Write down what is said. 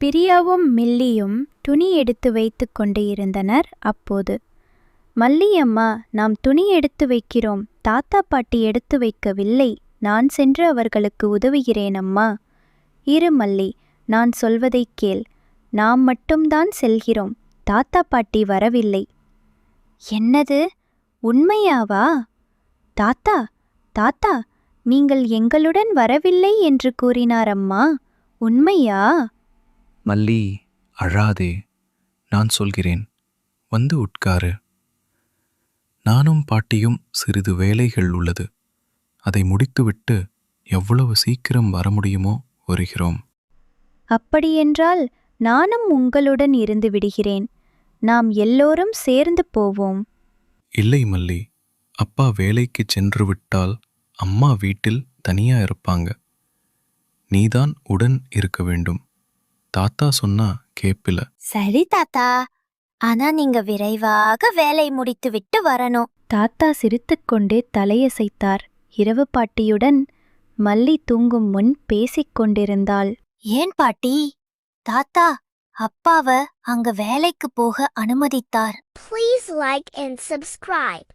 பிரியாவும் மில்லியும் துணி எடுத்து வைத்து கொண்டு இருந்தனர். அப்போது, மல்லியம்மா, நாம் துணி எடுத்து வைக்கிறோம், தாத்தா பாட்டி எடுத்து வைக்கவில்லை, நான் சென்று அவர்களுக்கு உதவுகிறேன் அம்மா. இரு மல்லி, நான் சொல்வதைக் கேள், நாம் மட்டும்தான் செல்கிறோம், தாத்தா பாட்டி வரவில்லை. என்னது, உண்மையாவா? தாத்தா, தாத்தா, நீங்கள் எங்களுடன் வரவில்லை என்று கூறினார் அம்மா, உண்மையா? மல்லி, அழாதே, நான் சொல்கிறேன், வந்து உட்காரு. நானும் பாட்டியும் சிறிது வேலைகள் உள்ளது, அதை முடித்துவிட்டு எவ்வளவு சீக்கிரம் வர முடியுமோ வருகிறோம். அப்படியென்றால் நானும் உங்களுடன் இருந்து விடுகிறேன், நாம் எல்லோரும் சேர்ந்து போவோம். இல்லை மல்லி, அப்பா வேலைக்கு சென்று விட்டால் அம்மா வீட்டில் தனியா இருப்பாங்க. நீதான் உடன் இருக்க வேண்டும். தாத்தா சொன்னா கேப்பில. சரி தாத்தா, ஆனா நீங்க விரைவாக வேலை முடித்துவிட்டு வரணும். தாத்தா சிரித்துக்கொண்டே தலையசைத்தார். இரவு பாட்டியுடன் மல்லி தூங்கும் முன் பேசிக் கொண்டிருந்தாள். ஏன் பாட்டி, தாத்தா அப்பாவ அங்க வேலைக்கு போக அனுமதித்தார்? Please like and subscribe.